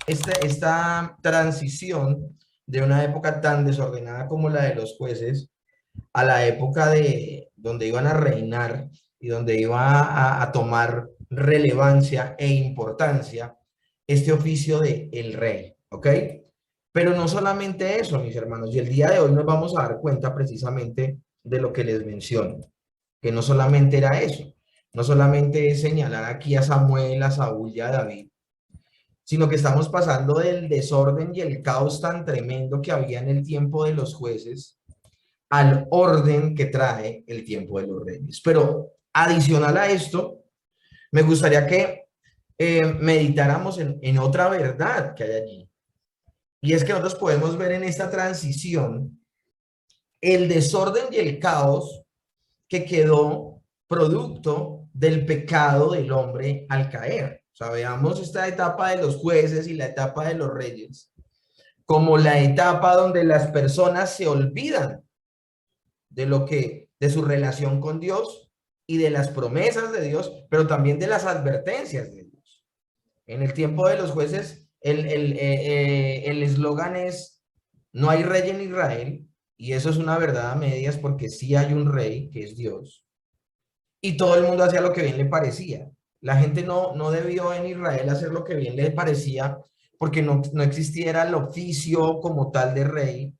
esta transición de una época tan desordenada como la de los jueces a la época de donde iban a reinar y donde iba a tomar relevancia e importancia este oficio de el rey, ¿ok? Pero no solamente eso, mis hermanos, y el día de hoy nos vamos a dar cuenta precisamente de lo que les menciono, que no solamente era eso, no solamente es señalar aquí a Samuel, a Saúl y a David, sino que estamos pasando del desorden y el caos tan tremendo que había en el tiempo de los jueces al orden que trae el tiempo de los reyes. Pero adicional a esto, me gustaría que meditáramos en otra verdad que hay allí. Y es que nosotros podemos ver en esta transición el desorden y el caos que quedó producto del pecado del hombre al caer. O sea, veamos esta etapa de los jueces y la etapa de los reyes como la etapa donde las personas se olvidan de su relación con Dios y de las promesas de Dios, pero también de las advertencias de Dios. En el tiempo de los jueces, el eslogan es, no hay rey en Israel, y eso es una verdad a medias porque sí hay un rey, que es Dios, y todo el mundo hacía lo que bien le parecía. La gente no debió en Israel hacer lo que bien le parecía porque no existiera el oficio como tal de rey,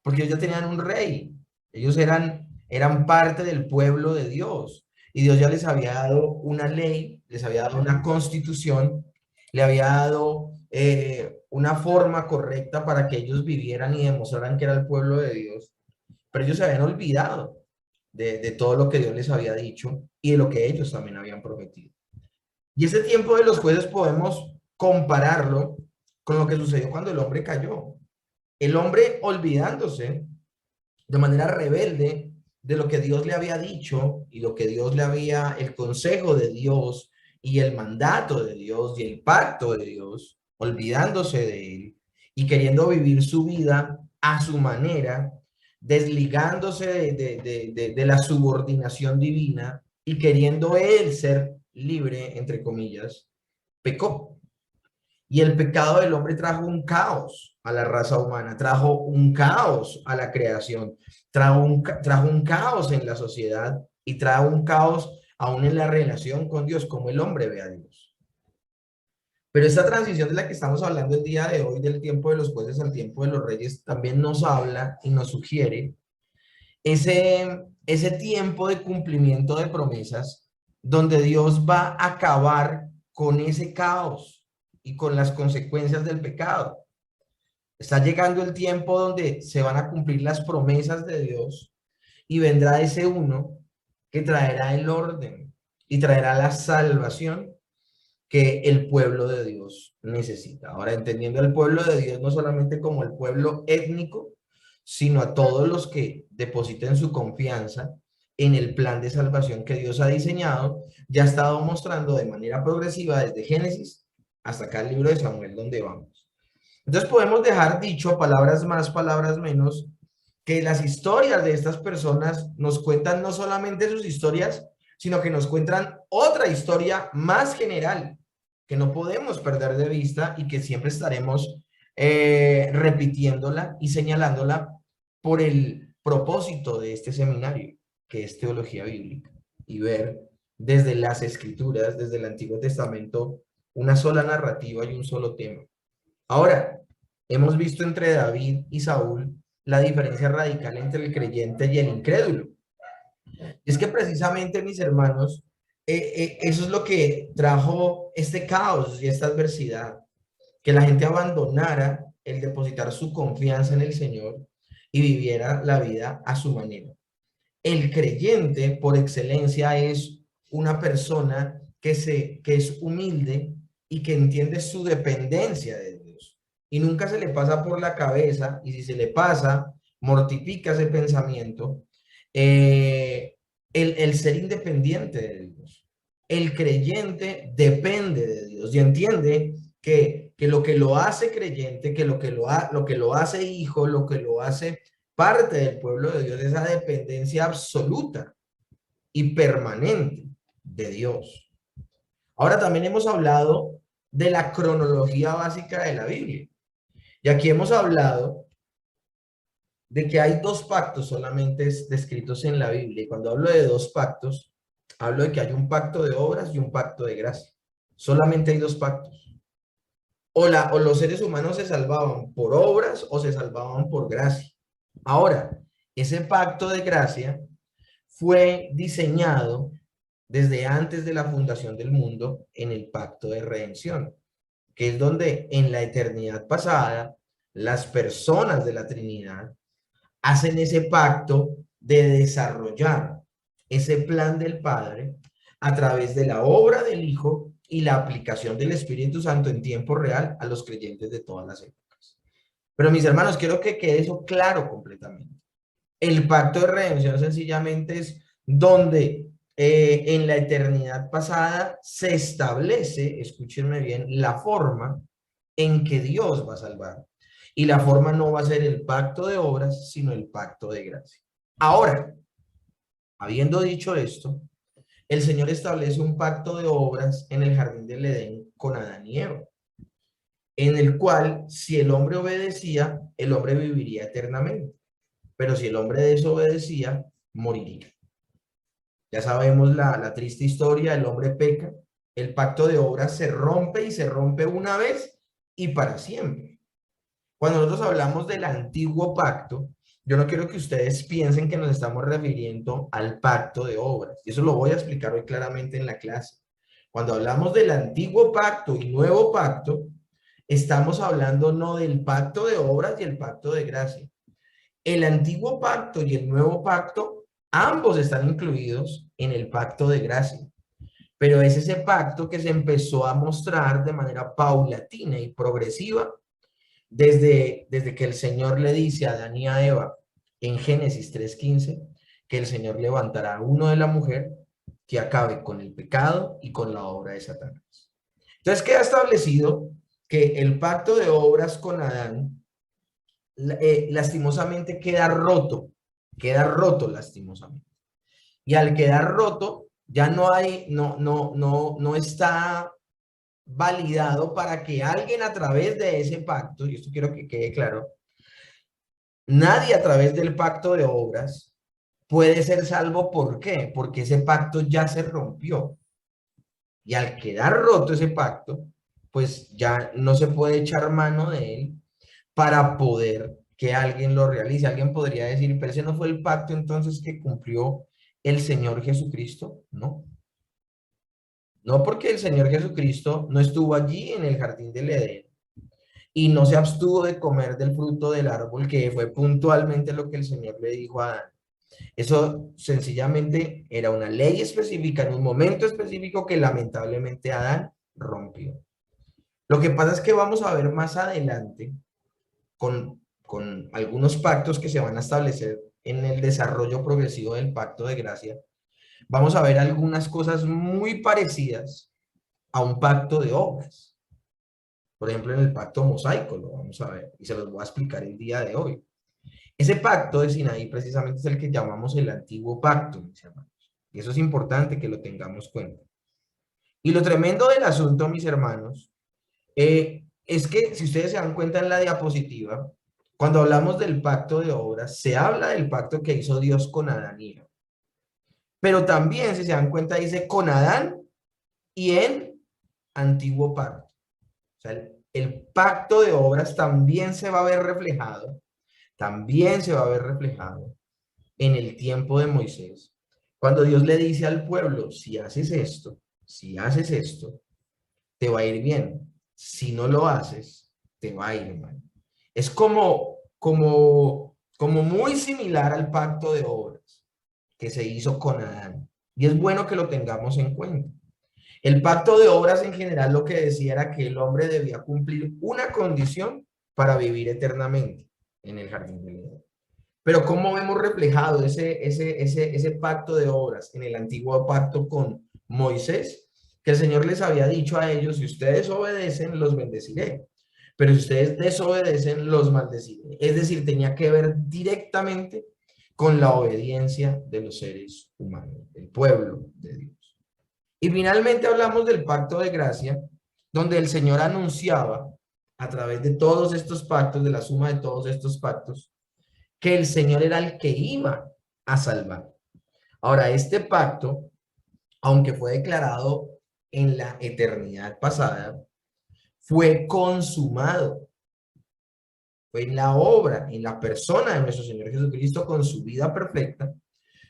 porque ellos ya tenían un rey. Ellos eran parte del pueblo de Dios. Y Dios ya les había dado una ley, les había dado una constitución, le había dado una forma correcta para que ellos vivieran y demostraran que era el pueblo de Dios. Pero ellos se habían olvidado de todo lo que Dios les había dicho y de lo que ellos también habían prometido. Y ese tiempo de los jueces podemos compararlo con lo que sucedió cuando el hombre cayó. El hombre olvidándose de manera rebelde de lo que Dios le había dicho y lo que Dios le había, el consejo de Dios y el mandato de Dios y el pacto de Dios, olvidándose de él y queriendo vivir su vida a su manera, desligándose de la subordinación divina y queriendo él ser libre, entre comillas, pecó. Y el pecado del hombre trajo un caos a la raza humana, trajo un caos a la creación, trajo un caos en la sociedad y trajo un caos aún en la relación con Dios, como el hombre ve a Dios. Pero esta transición de la que estamos hablando el día de hoy, del tiempo de los jueces al tiempo de los reyes, también nos habla y nos sugiere ese tiempo de cumplimiento de promesas donde Dios va a acabar con ese caos y con las consecuencias del pecado. Está llegando el tiempo donde se van a cumplir las promesas de Dios y vendrá ese uno que traerá el orden y traerá la salvación que el pueblo de Dios necesita. Ahora, entendiendo el pueblo de Dios no solamente como el pueblo étnico, sino a todos los que depositen su confianza en el plan de salvación que Dios ha diseñado, ya ha estado mostrando de manera progresiva desde Génesis hasta acá el libro de Samuel, donde vamos. Entonces podemos dejar dicho, palabras más, palabras menos, que las historias de estas personas nos cuentan no solamente sus historias, sino que nos cuentan otra historia más general que no podemos perder de vista y que siempre estaremos repitiéndola y señalándola por el propósito de este seminario, que es teología bíblica, y ver desde las escrituras, desde el Antiguo Testamento, una sola narrativa y un solo tema. Ahora, hemos visto entre David y Saúl la diferencia radical entre el creyente y el incrédulo. Es que precisamente, mis hermanos, eso es lo que trajo este caos y esta adversidad, que la gente abandonara el depositar su confianza en el Señor y viviera la vida a su manera. El creyente, por excelencia, es una persona que es humilde y que entiende su dependencia de Dios. Y nunca se le pasa por la cabeza, y si se le pasa, mortifica ese pensamiento, eh, el ser independiente de Dios. El creyente depende de Dios y entiende que lo que lo hace creyente, que lo que lo hace hijo, lo que lo hace parte del pueblo de Dios, esa dependencia absoluta y permanente de Dios. Ahora también hemos hablado de la cronología básica de la Biblia. Y aquí hemos hablado de que hay dos pactos solamente descritos en la Biblia. Y cuando hablo de dos pactos, hablo de que hay un pacto de obras y un pacto de gracia. Solamente hay dos pactos. O los seres humanos se salvaban por obras o se salvaban por gracia. Ahora, ese pacto de gracia fue diseñado desde antes de la fundación del mundo en el pacto de redención, que es donde en la eternidad pasada las personas de la Trinidad hacen ese pacto de desarrollar ese plan del Padre a través de la obra del Hijo y la aplicación del Espíritu Santo en tiempo real a los creyentes de todas las épocas. Pero mis hermanos, quiero que quede eso claro completamente. El pacto de redención sencillamente es donde en la eternidad pasada se establece, escúchenme bien, la forma en que Dios va a salvar. Y la forma no va a ser el pacto de obras, sino el pacto de gracia. Ahora, habiendo dicho esto, el Señor establece un pacto de obras en el jardín del Edén con Adán y Eva, en el cual si el hombre obedecía, el hombre viviría eternamente, pero si el hombre desobedecía, moriría. Ya sabemos la triste historia, el hombre peca, el pacto de obras se rompe y se rompe una vez y para siempre. Cuando nosotros hablamos del antiguo pacto, yo no quiero que ustedes piensen que nos estamos refiriendo al pacto de obras. Y eso lo voy a explicar hoy claramente en la clase. Cuando hablamos del antiguo pacto y nuevo pacto, estamos hablando no del pacto de obras y el pacto de gracia. El antiguo pacto y el nuevo pacto, ambos están incluidos en el pacto de gracia. Pero es ese pacto que se empezó a mostrar de manera paulatina y progresiva desde que el Señor le dice a Adán y a Eva en Génesis 3:15 que el Señor levantará a uno de la mujer que acabe con el pecado y con la obra de Satanás. Entonces queda establecido que el pacto de obras con Adán lastimosamente queda roto lastimosamente. Y al quedar roto, ya no está validado para que alguien a través de ese pacto, y esto quiero que quede claro, nadie a través del pacto de obras puede ser salvo. ¿Por qué? Porque ese pacto ya se rompió. Y al quedar roto ese pacto, pues ya no se puede echar mano de él para poder que alguien lo realice. Alguien podría decir, pero ese no fue el pacto entonces que cumplió el Señor Jesucristo. No, no, porque el Señor Jesucristo no estuvo allí en el jardín del Edén y no se abstuvo de comer del fruto del árbol, que fue puntualmente lo que el Señor le dijo a Adán. Eso sencillamente era una ley específica en un momento específico que lamentablemente Adán rompió. Lo que pasa es que vamos a ver más adelante con algunos pactos que se van a establecer en el desarrollo progresivo del pacto de gracia. Vamos a ver algunas cosas muy parecidas a un pacto de obras. Por ejemplo, en el pacto mosaico lo vamos a ver y se los voy a explicar el día de hoy. Ese pacto de Sinaí precisamente es el que llamamos el antiguo pacto, mis hermanos. Y eso es importante que lo tengamos en cuenta. Y lo tremendo del asunto, mis hermanos, es que si ustedes se dan cuenta en la diapositiva, cuando hablamos del pacto de obras, se habla del pacto que hizo Dios con Adán y Eva. Pero también, si se dan cuenta, dice con Adán y en antiguo pacto. O sea, el pacto de obras también se va a ver reflejado, también se va a ver reflejado en el tiempo de Moisés. Cuando Dios le dice al pueblo, si haces esto, te va a ir bien. Si no lo haces, te va a ir mal. Es como muy similar al pacto de obras que se hizo con Adán. Y es bueno que lo tengamos en cuenta. El pacto de obras en general lo que decía era que el hombre debía cumplir una condición para vivir eternamente en el jardín del Edén. Pero ¿cómo vemos reflejado ese pacto de obras en el antiguo pacto con Moisés? Que el Señor les había dicho a ellos, si ustedes obedecen, los bendeciré. Pero si ustedes desobedecen, los maldeciré. Es decir, tenía que ver directamente con la obediencia de los seres humanos, del pueblo de Dios. Y finalmente hablamos del pacto de gracia, donde el Señor anunciaba a través de todos estos pactos, de la suma de todos estos pactos, que el Señor era el que iba a salvar. Ahora, este pacto, aunque fue declarado en la eternidad pasada, fue consumado. Fue en la obra, en la persona de nuestro Señor Jesucristo, con su vida perfecta,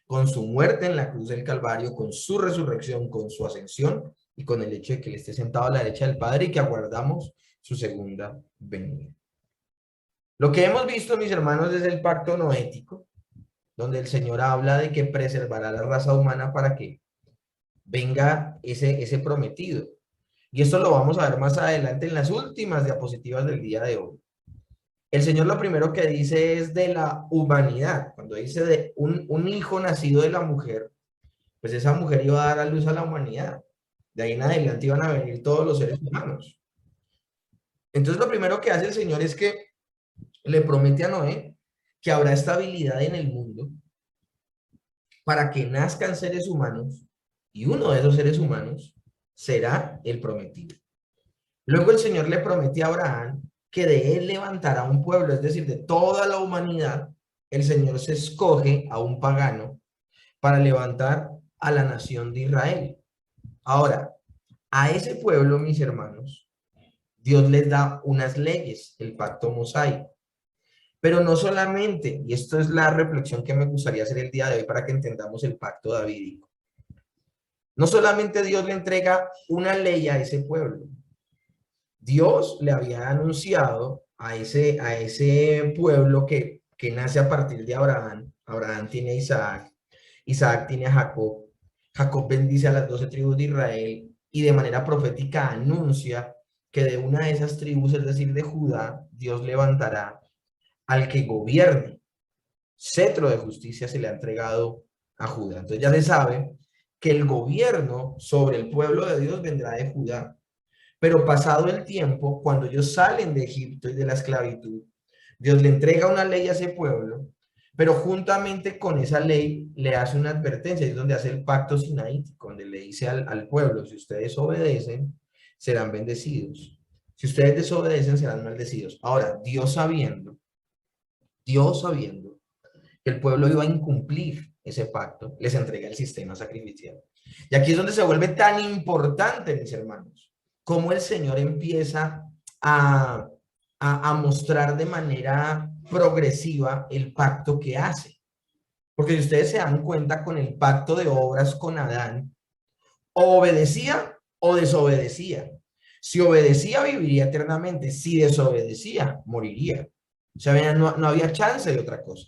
con su muerte en la cruz del Calvario, con su resurrección, con su ascensión y con el hecho de que Él esté sentado a la derecha del Padre y que aguardamos su segunda venida. Lo que hemos visto, mis hermanos, es el pacto noético, donde el Señor habla de que preservará la raza humana para que venga ese prometido. Y esto lo vamos a ver más adelante en las últimas diapositivas del día de hoy. El Señor lo primero que dice es de la humanidad. Cuando dice de un hijo nacido de la mujer, pues esa mujer iba a dar a luz a la humanidad. De ahí en adelante iban a venir todos los seres humanos. Entonces lo primero que hace el Señor es que le promete a Noé que habrá estabilidad en el mundo para que nazcan seres humanos y uno de esos seres humanos será el prometido. Luego el Señor le prometió a Abraham que de él levantará un pueblo, es decir, de toda la humanidad. El Señor se escoge a un pagano para levantar a la nación de Israel. Ahora, a ese pueblo, mis hermanos, Dios les da unas leyes, el pacto mosaico. Pero no solamente, y esto es la reflexión que me gustaría hacer el día de hoy para que entendamos el pacto davídico. No solamente Dios le entrega una ley a ese pueblo, Dios le había anunciado a ese pueblo que nace a partir de Abraham. Abraham tiene a Isaac, Isaac tiene a Jacob, Jacob bendice a las 12 tribus de Israel y de manera profética anuncia que de una de esas tribus, es decir, de Judá, Dios levantará al que gobierne. Cetro de justicia se le ha entregado a Judá. Entonces ya se sabe que el gobierno sobre el pueblo de Dios vendrá de Judá. Pero pasado el tiempo, cuando ellos salen de Egipto y de la esclavitud, Dios le entrega una ley a ese pueblo, pero juntamente con esa ley le hace una advertencia, es donde hace el pacto sinaítico, donde le dice al pueblo, si ustedes obedecen, serán bendecidos. Si ustedes desobedecen, serán maldecidos. Ahora, Dios sabiendo que el pueblo iba a incumplir ese pacto, les entrega el sistema sacrificial. Y aquí es donde se vuelve tan importante, mis hermanos, cómo el Señor empieza a mostrar de manera progresiva el pacto que hace. Porque si ustedes se dan cuenta con el pacto de obras con Adán, o obedecía o desobedecía. Si obedecía, viviría eternamente. Si desobedecía, moriría. O sea, no había chance de otra cosa.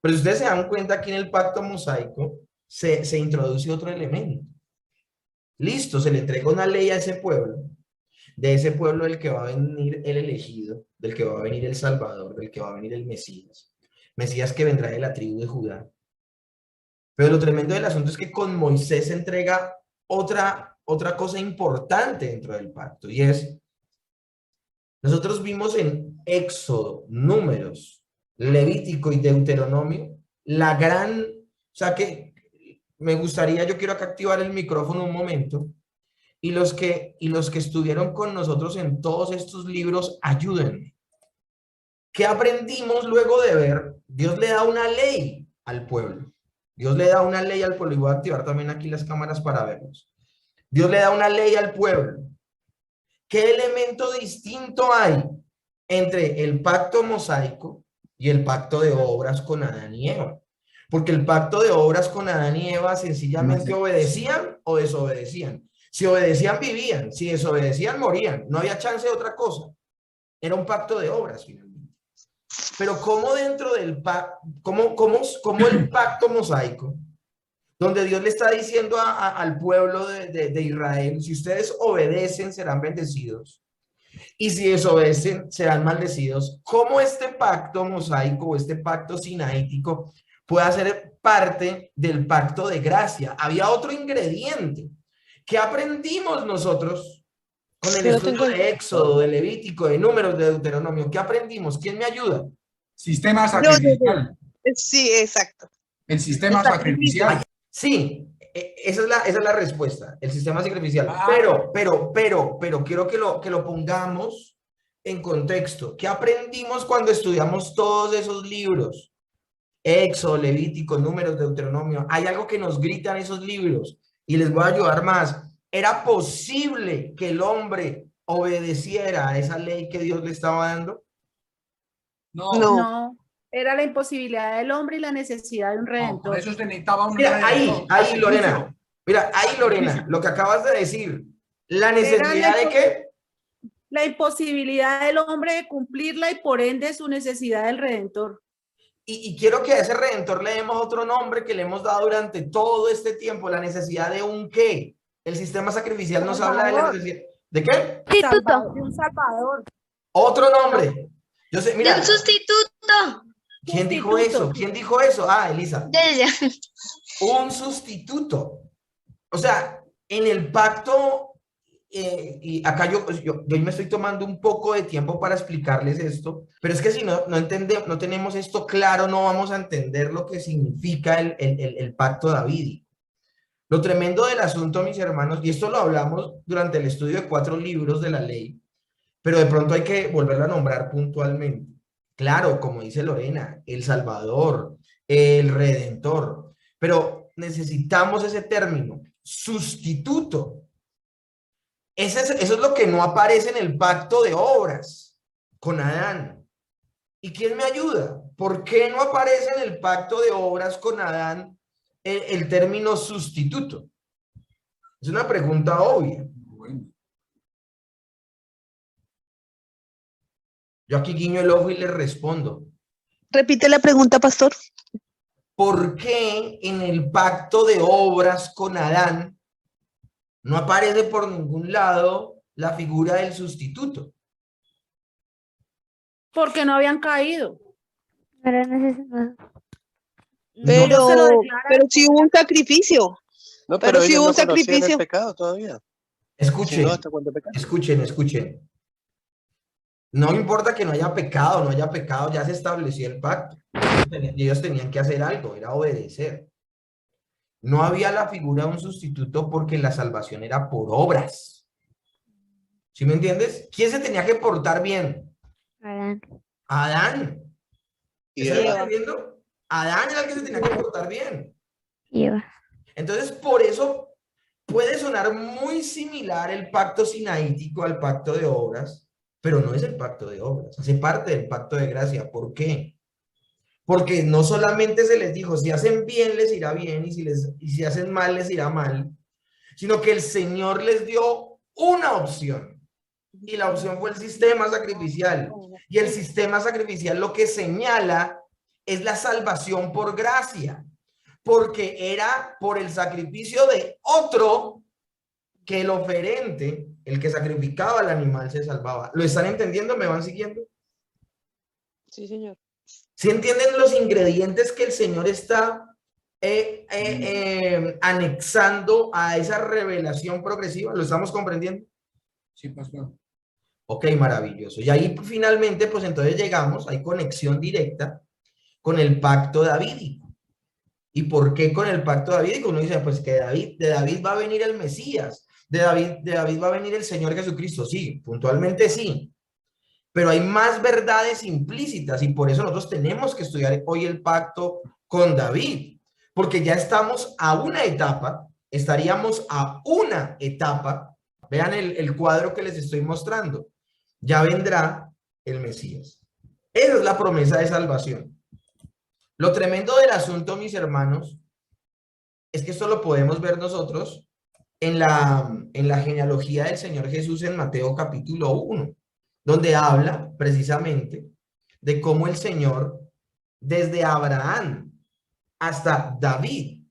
Pero si ustedes se dan cuenta, aquí en el pacto mosaico se introduce otro elemento. Listo, se le entrega una ley a ese pueblo, de ese pueblo del que va a venir el elegido, del que va a venir el Salvador, del que va a venir el Mesías. Mesías que vendrá de la tribu de Judá. Pero lo tremendo del asunto es que con Moisés se entrega otra cosa importante dentro del pacto, y es, nosotros vimos en Éxodo, Números, Levítico y Deuteronomio, o sea que me gustaría, yo quiero acá activar el micrófono un momento, y los que estuvieron con nosotros en todos estos libros, ayúdenme. ¿Qué aprendimos luego de ver? Dios le da una ley al pueblo. Dios le da una ley al pueblo, y voy a activar también aquí las cámaras para verlos. Dios le da una ley al pueblo. ¿Qué elemento distinto hay entre el pacto mosaico y el pacto de obras con Adán y Eva? Porque el pacto de obras con Adán y Eva sencillamente obedecían o desobedecían. Si obedecían, vivían. Si desobedecían, morían. No había chance de otra cosa. Era un pacto de obras, finalmente. Pero ¿cómo dentro del pacto, cómo el pacto mosaico, donde Dios le está diciendo al pueblo de Israel, si ustedes obedecen, serán bendecidos, y si desobedecen, serán maldecidos? ¿Cómo este pacto mosaico o este pacto sinaítico puede ser parte del pacto de gracia? Había otro ingrediente. ¿Qué aprendimos nosotros con el estudio de Éxodo, de Levítico, de Números, de Deuteronomio? ¿Qué aprendimos? ¿Quién me ayuda? Sistema sacrificial. Sí, exacto. El sistema sacrificial. Sí, esa es la respuesta, el sistema sacrificial. Pero quiero que lo pongamos en contexto. ¿Qué aprendimos cuando estudiamos todos esos libros? Éxodo, Levítico, Números, Deuteronomio. Hay algo que nos gritan esos libros y les voy a ayudar más. ¿Era posible que el hombre obedeciera a esa ley que Dios le estaba dando? No, era la imposibilidad del hombre y la necesidad de un redentor. Por eso se necesitaba un Mira, redentor. ahí, Lorena. Mira, ahí, Lorena, lo que acabas de decir. ¿La necesidad de qué? La imposibilidad del hombre de cumplirla y por ende su necesidad del redentor. Y quiero que a ese redentor le demos otro nombre que le hemos dado durante todo este tiempo, la necesidad de un qué. El sistema sacrificial nos habla de la necesidad. ¿De qué? De un salvador. Otro nombre. Yo sé, mira. De un sustituto. ¿Quién dijo eso? ¿Quién dijo eso? Ah, Elisa. Ella. Un sustituto. O sea, en el pacto, y acá yo me estoy tomando un poco de tiempo para explicarles esto, pero es que si no entendemos, no tenemos esto claro, no vamos a entender lo que significa el pacto davídico. Lo tremendo del asunto, mis hermanos, y esto lo hablamos durante el estudio de 4 libros de la ley, pero de pronto hay que volverlo a nombrar puntualmente. Claro, como dice Lorena, el Salvador, el Redentor, pero necesitamos ese término, sustituto. Eso es lo que no aparece en el pacto de obras con Adán. ¿Y quién me ayuda? ¿Por qué no aparece en el pacto de obras con Adán el término sustituto? Es una pregunta obvia. Yo aquí guiño el ojo y le respondo. Repite la pregunta, pastor. ¿Por qué en el pacto de obras con Adán no aparece por ningún lado la figura del sustituto? Porque no habían caído. Pero si hubo un sacrificio. No, Pero si ellos hubo un no conocían sacrificio. el pecado todavía. Escuchen, Si no, ¿hasta cuándo pecaron? escuchen. No importa que no haya pecado, ya se estableció el pacto. Ellos tenían que hacer algo, era obedecer. No había la figura de un sustituto porque la salvación era por obras. ¿Sí me entiendes? ¿Quién se tenía que portar bien? Adán. ¿Estás entendiendo? Adán era el que se tenía que portar bien. Entonces, por eso puede sonar muy similar el pacto sinaítico al pacto de obras, pero no es el pacto de obras, hace parte del pacto de gracia. ¿Por qué? Porque no solamente se les dijo, si hacen bien les irá bien y si hacen mal les irá mal, sino que el Señor les dio una opción. Y la opción fue el sistema sacrificial. Y el sistema sacrificial lo que señala es la salvación por gracia, porque era por el sacrificio de otro que el oferente, el que sacrificaba al animal, se salvaba. ¿Lo están entendiendo? ¿Me van siguiendo? Sí, señor. ¿Sí entienden los ingredientes que el Señor está anexando a esa revelación progresiva? ¿Lo estamos comprendiendo? Sí, pastor. Ok, maravilloso. Y ahí finalmente, pues entonces llegamos, hay conexión directa con el pacto davídico. ¿Y por qué con el pacto davídico? Uno dice, pues que de David va a venir el Mesías, de David va a venir el Señor Jesucristo. Sí, puntualmente sí. Pero hay más verdades implícitas y por eso nosotros tenemos que estudiar hoy el pacto con David, porque ya estamos a una etapa, estaríamos a una etapa, vean el cuadro que les estoy mostrando, ya vendrá el Mesías. Esa es la promesa de salvación. Lo tremendo del asunto, mis hermanos, es que esto lo podemos ver nosotros en la genealogía del Señor Jesús en Mateo capítulo 1, donde habla precisamente de cómo el Señor, desde Abraham hasta David,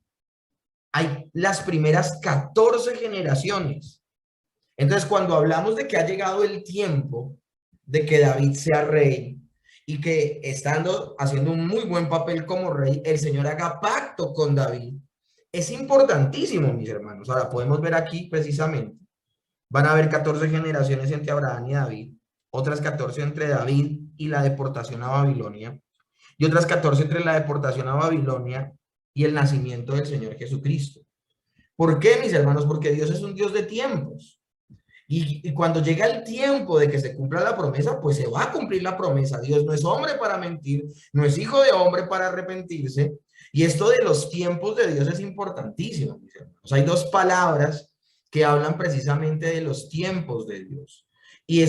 hay las primeras 14 generaciones. Entonces, cuando hablamos de que ha llegado el tiempo de que David sea rey y que haciendo un muy buen papel como rey, el Señor haga pacto con David, es importantísimo, mis hermanos. Ahora, podemos ver aquí precisamente, van a haber 14 generaciones entre Abraham y David, otras 14 entre David y la deportación a Babilonia, y otras 14 entre la deportación a Babilonia y el nacimiento del Señor Jesucristo. ¿Por qué, mis hermanos? Porque Dios es un Dios de tiempos. Y cuando llega el tiempo de que se cumpla la promesa, pues se va a cumplir la promesa. Dios no es hombre para mentir, no es hijo de hombre para arrepentirse. Y esto de los tiempos de Dios es importantísimo, mis hermanos. Hay dos palabras que hablan precisamente de los tiempos de Dios. Y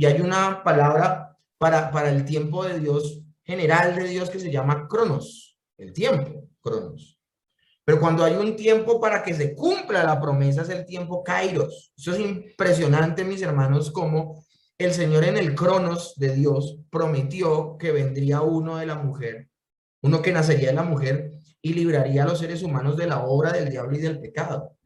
hay una palabra para el tiempo de Dios, general de Dios, que se llama cronos, el tiempo, cronos. Pero cuando hay un tiempo para que se cumpla la promesa es el tiempo kairos. Eso es impresionante, mis hermanos, como el Señor en el cronos de Dios prometió que vendría uno de la mujer, uno que nacería de la mujer y libraría a los seres humanos de la obra del diablo y del pecado.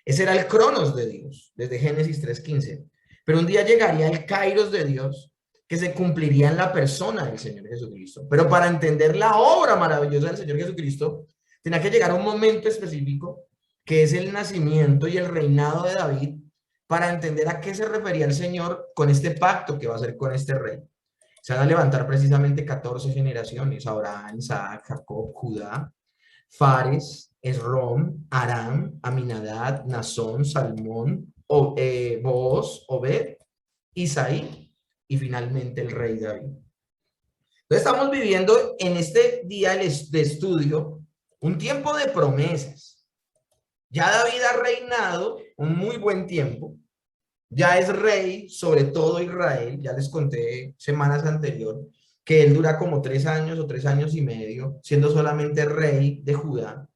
Ese era el cronos de Dios, desde Génesis 3:15. Pero un día llegaría el kairos de Dios, que se cumpliría en la persona del Señor Jesucristo. Pero para entender la obra maravillosa del Señor Jesucristo, tenía que llegar a un momento específico, que es el nacimiento y el reinado de David, para entender a qué se refería el Señor con este pacto que va a hacer con este rey. Se van a levantar precisamente 14 generaciones: Abraham, Isaac, Jacob, Judá, Fares, Esrom, Aram, Aminadab, Nazón, Salmón, Booz, Obed, Isaí y finalmente el rey David. Entonces estamos viviendo en este día de estudio un tiempo de promesas. Ya David ha reinado un muy buen tiempo. Ya es rey sobre todo Israel. Ya les conté semanas anteriores que él dura como 3 años o 3 años y medio siendo solamente rey de Judá.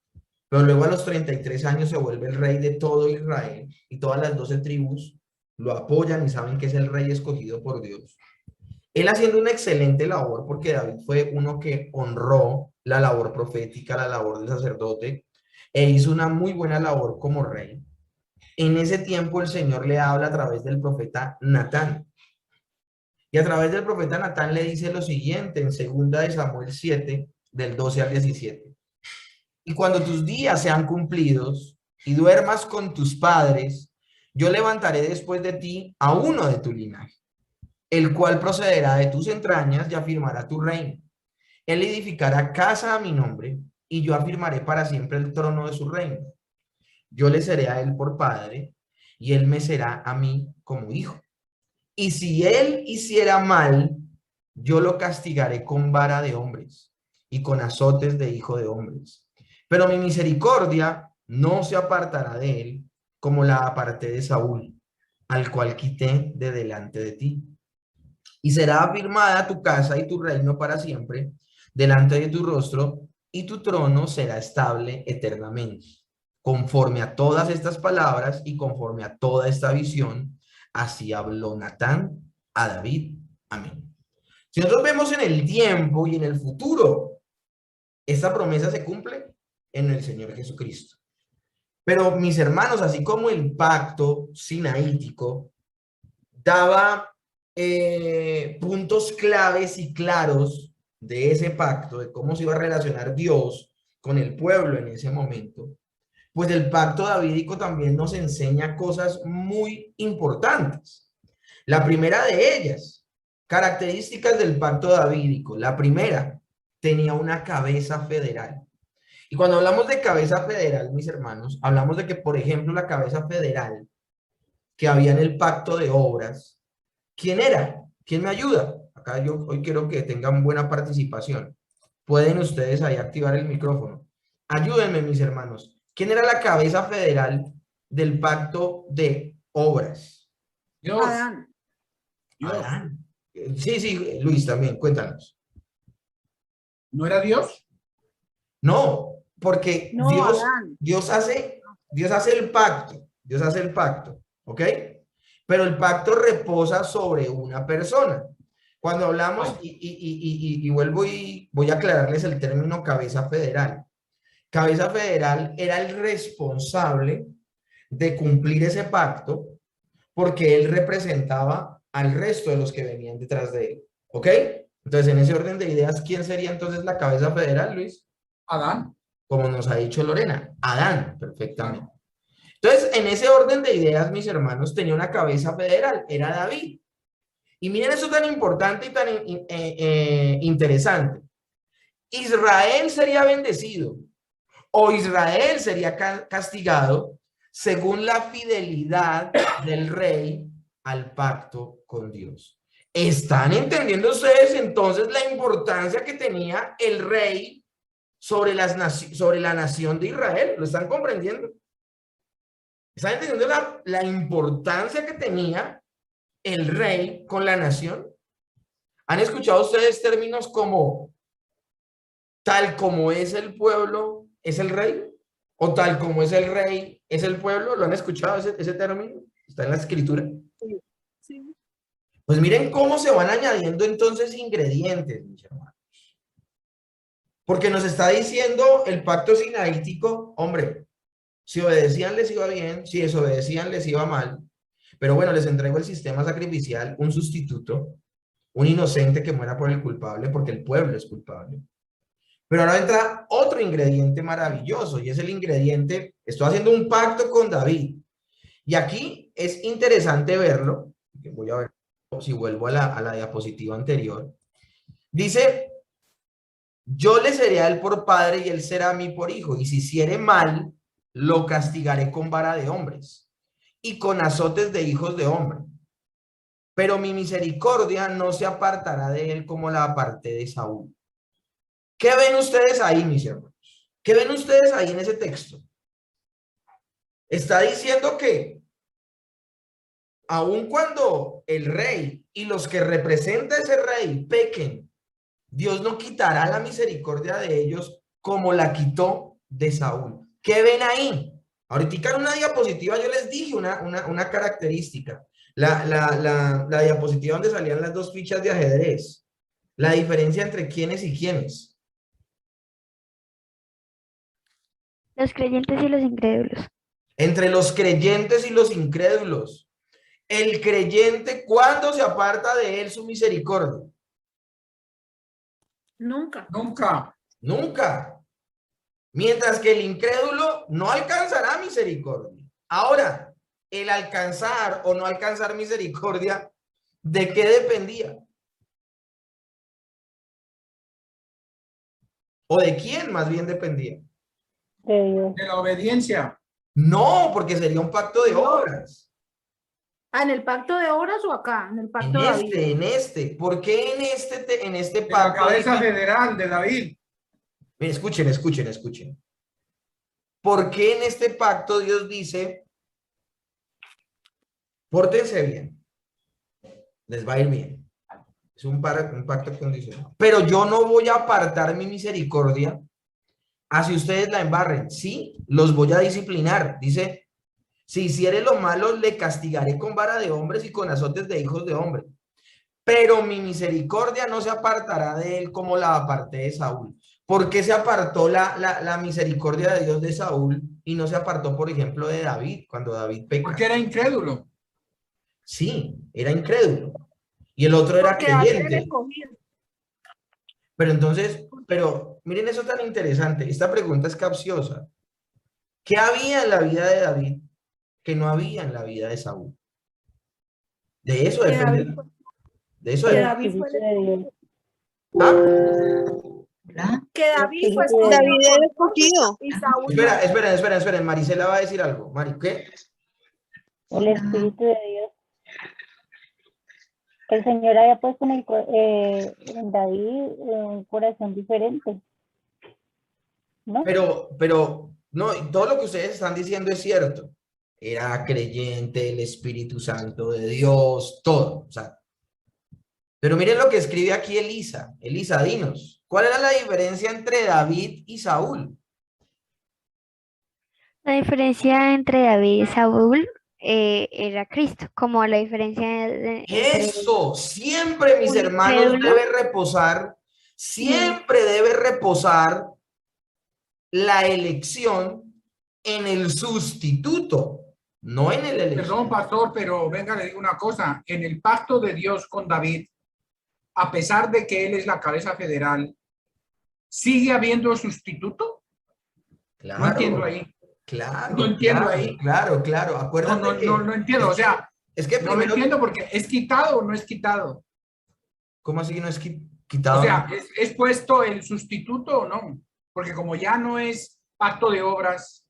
Pero luego a los 33 años se vuelve el rey de todo Israel y todas las 12 tribus lo apoyan y saben que es el rey escogido por Dios. Él haciendo una excelente labor, porque David fue uno que honró la labor profética, la labor del sacerdote, e hizo una muy buena labor como rey. En ese tiempo el Señor le habla a través del profeta Natán. Y a través del profeta Natán le dice lo siguiente en 2 de Samuel 7, del 12 al 17. Y cuando tus días sean cumplidos y duermas con tus padres, yo levantaré después de ti a uno de tu linaje, el cual procederá de tus entrañas y afirmará tu reino. Él edificará casa a mi nombre y yo afirmaré para siempre el trono de su reino. Yo le seré a él por padre y él me será a mí como hijo. Y si él hiciera mal, yo lo castigaré con vara de hombres y con azotes de hijo de hombres. Pero mi misericordia no se apartará de él como la aparté de Saúl, al cual quité de delante de ti. Y será afirmada tu casa y tu reino para siempre delante de tu rostro, y tu trono será estable eternamente. Conforme a todas estas palabras y conforme a toda esta visión, así habló Natán a David. Amén. Si nosotros vemos en el tiempo y en el futuro, esta promesa se cumple en el Señor Jesucristo. Pero mis hermanos, así como el pacto sinaítico daba puntos claves y claros de ese pacto, de cómo se iba a relacionar Dios con el pueblo en ese momento, pues el pacto davídico también nos enseña cosas muy importantes. La primera de ellas, características del pacto davídico. La primera, tenía una cabeza federal. Y cuando hablamos de cabeza federal, mis hermanos, hablamos de que, por ejemplo, la cabeza federal que había en el pacto de obras, ¿quién era? ¿Quién me ayuda? Acá yo hoy quiero que tengan buena participación. Pueden ustedes ahí activar el micrófono. Ayúdenme, mis hermanos. ¿Quién era la cabeza federal del pacto de obras? Dios. Adán. Dios. Adán. Sí, Luis, también, cuéntanos. ¿No era Dios? No, porque No, Adán. Dios hace el pacto, ¿ok? Pero el pacto reposa sobre una persona. Cuando hablamos, y vuelvo y voy a aclararles el término cabeza federal. Cabeza federal era el responsable de cumplir ese pacto porque él representaba al resto de los que venían detrás de él, ¿ok? Entonces, en ese orden de ideas, ¿quién sería entonces la cabeza federal, Luis? Adán. Como nos ha dicho Lorena, Adán, perfectamente. Entonces, en ese orden de ideas, mis hermanos, tenía una cabeza federal, era David. Y miren eso tan importante y tan interesante. Israel sería bendecido, o Israel sería castigado según la fidelidad del rey al pacto con Dios. ¿Están entendiendo ustedes entonces la importancia que tenía el rey sobre la nación de Israel? ¿Lo están comprendiendo? ¿Están entendiendo la importancia que tenía el rey con la nación? ¿Han escuchado ustedes términos como tal como es el pueblo, es el rey? ¿O tal como es el rey, es el pueblo? ¿Lo han escuchado ese término? ¿Está en la escritura? Sí. Pues miren cómo se van añadiendo entonces ingredientes, mis hermanos. Porque nos está diciendo el pacto sinaítico, hombre, si obedecían les iba bien, si desobedecían les iba mal. Pero bueno, les entrego el sistema sacrificial, un sustituto, un inocente que muera por el culpable, porque el pueblo es culpable. Pero ahora entra otro ingrediente maravilloso, y es el ingrediente, estoy haciendo un pacto con David. Y aquí es interesante verlo, voy a ver si vuelvo a la diapositiva anterior. Dice, yo le seré a él por padre y él será a mí por hijo, y si hiciere mal, lo castigaré con vara de hombres y con azotes de hijos de hombre. Pero mi misericordia no se apartará de él como la aparté de Saúl. ¿Qué ven ustedes ahí, mis hermanos? ¿Qué ven ustedes ahí en ese texto? Está diciendo que aun cuando el rey y los que representa ese rey pequen, Dios no quitará la misericordia de ellos como la quitó de Saúl. ¿Qué ven ahí? Ahorita en una diapositiva yo les dije una característica. La diapositiva donde salían las dos fichas de ajedrez. La diferencia entre quiénes y quiénes. Los creyentes y los incrédulos. Entre los creyentes y los incrédulos. El creyente, ¿cuándo se aparta de él su misericordia? Nunca. Nunca. Nunca. Mientras que el incrédulo no alcanzará misericordia. Ahora, el alcanzar o no alcanzar misericordia, ¿de qué dependía? ¿O de quién más bien dependía? De Dios. De la obediencia. No, porque sería un pacto de obras. Ah, ¿en el pacto de obras o acá? En el pacto de David. En este. ¿Por qué en este De la pacto? cabeza federal de David. Escuchen. ¿Por qué en este pacto Dios dice, pórtense bien, les va a ir bien? Es un pacto condicional. Pero yo no voy a apartar mi misericordia hacia ustedes la embarren. Sí, los voy a disciplinar. Dice, si hiciere lo malo, le castigaré con vara de hombres y con azotes de hijos de hombre. Pero mi misericordia no se apartará de él como la aparté de Saúl. ¿Por qué se apartó la misericordia de Dios de Saúl y no se apartó, por ejemplo, de David, cuando David peca? Porque era incrédulo. Sí, era incrédulo. Y el otro era Porque David era creyente. escogido. Pero entonces, miren eso tan interesante. Esta pregunta es capciosa. ¿Qué había en la vida de David que no había en la vida de Saúl? De eso Que depende. David fue- De eso que depende. David fue de Dios. ¿Ah? Que David fue Espíritu de escogido David era por Dios escogido. y Saúl no. Esperen. Marisela va a decir algo. Mari, ¿qué? El Espíritu de Dios. El Señor había puesto en David un corazón diferente. ¿No? Pero, no, todo lo que ustedes están diciendo es cierto. Era creyente, el Espíritu Santo de Dios, todo. O sea, pero miren lo que escribe aquí Elisa. Elisa, dinos, ¿cuál era la diferencia entre David y Saúl? La diferencia entre David y Saúl era Cristo, como la diferencia entre Eso, siempre, mis un hermanos, incrédulo. siempre debe reposar la elección en el sustituto, no en el elección. Perdón, pastor, pero venga, le digo una cosa. En el pacto de Dios con David, a pesar de que él es la cabeza federal, ¿sigue habiendo sustituto? Claro, No entiendo ahí. Claro, No entiendo claro, ahí. claro. Acuérdate que No entiendo. O sea, es que no lo primero, entiendo porque ¿es quitado o no es quitado? ¿cómo así que no es quitado? O sea, ¿es puesto el sustituto o no? Porque como ya no es pacto de obras.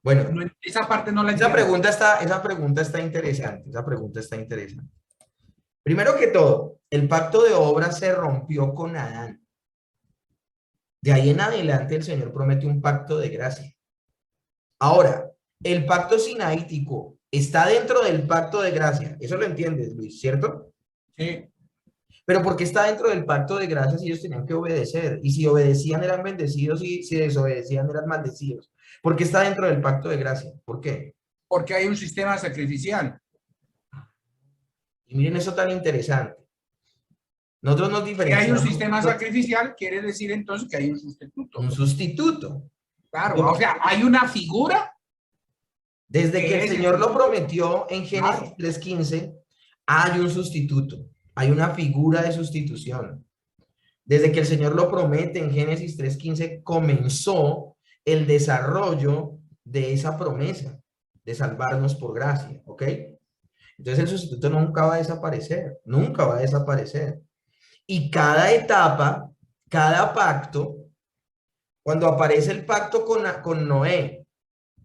Bueno, Esa parte no la esa entiendo. pregunta está interesante. Esa pregunta está interesante. Primero que todo, el pacto de obras se rompió con Adán. De ahí en adelante el Señor promete un pacto de gracia. Ahora, el pacto sinaítico está dentro del pacto de gracia. Eso lo entiendes, Luis, ¿cierto? Sí. Pero ¿por qué está dentro del pacto de gracia si ellos tenían que obedecer? Y si obedecían eran bendecidos y si desobedecían eran maldecidos. ¿Por qué está dentro del pacto de gracia? ¿Por qué? Porque hay un sistema sacrificial. Y miren eso tan interesante. Nosotros nos Si hay diferenciamos. un sistema sacrificial, quiere decir entonces que hay un sustituto. Un sustituto. Claro, o sea, hay una figura. Desde que el Ese Señor lo sustituto. prometió en Génesis 3:15, hay un sustituto. Hay una figura de sustitución. Desde que el Señor lo promete en Génesis 3:15, comenzó el desarrollo de esa promesa de salvarnos por gracia, ¿ok? Entonces el sustituto nunca va a desaparecer, nunca va a desaparecer. Y cada etapa, cada pacto, cuando aparece el pacto con Noé